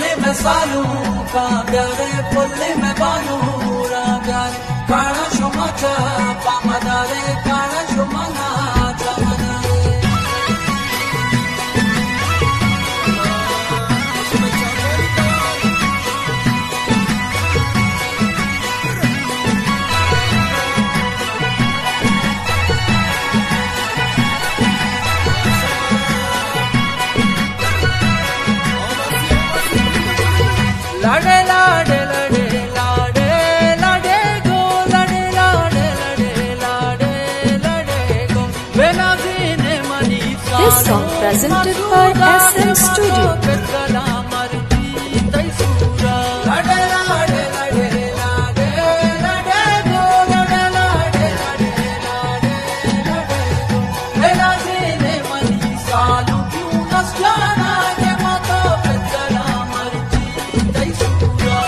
पुल्ले में सालू का प्यारे पुल्ले में बालू रागार काना शुमाचा पामदारे काना शुमाना चामदारे लाडे लाडे लाडे लाडे लाडे गो लाडे लाडे लाडे लाडे लाडे गो बेनाज़ीने मनी सालो This song presented by SM Studio. लाडे लाडे लाडे लाडे लाडे गो लाडे लाडे लाडे लाडे लाडे गो बेनाज़ीने मनी सालो क्यों नस्लाना के माता पेदला मर्जी तैसूरा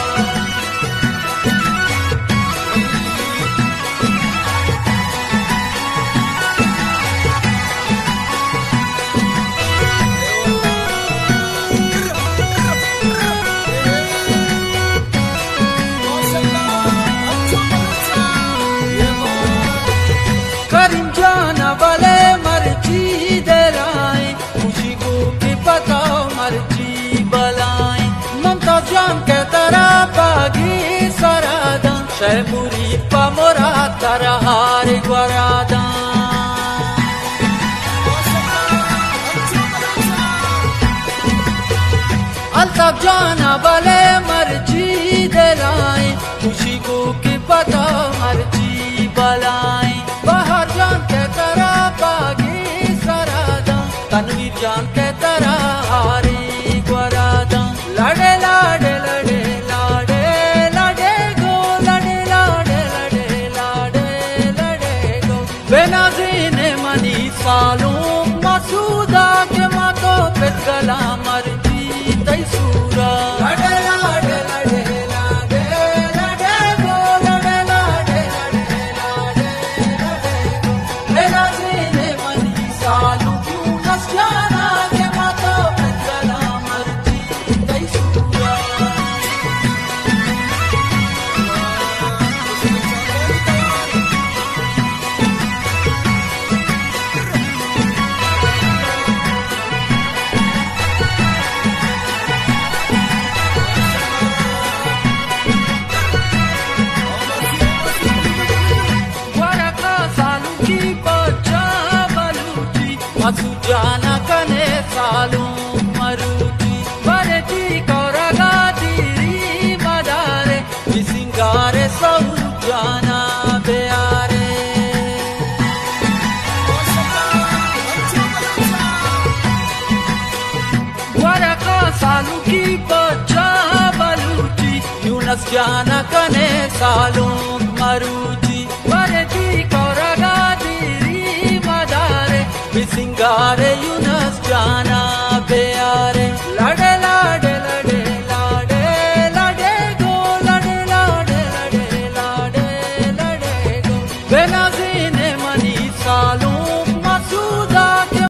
करीम जाना वाले मर्जी दिलाए खुशी को के बताओ मर्जी बलाए ममता जान के तरह बागी सरादा शहमुरी पमोरा तरह हार ग्वरादा अल्ताफ जाना वाले मर्जी दिलाए खुशी को के बताओ मर्जी बलाए बाहर जान के तरह बागी सरादा तनवीर जान के तरह हारी ग्वरादा लाडे लाडे लाडे लाडे लाडे गो लाडे लाडे लाडे लाडे लाडे गो बेनाज़ीने मनी सालो मसूदा के मातो पे गला मर्जी तैसूरा लाडे लाडे लाडे लाडे लाडे गो लाडे लाडे लाडे लाडे लाडे गो बेनाज़ीने मनी सालो क्यों नस्लाना के मातो पे गला मर्जी तैसूरा वरका सालू की बच्चा बलूची मसू जाना कने सालू मरूची बरती कौरगा तीरी मदारे विसिंगारे सऊ जाना बेयारे वरका सालू की बच्चा बलूची यूनस जाना कने सालू मरूची बरती कौरगा तीरी मदारे विसिंगारे यूनस जाना बेयारे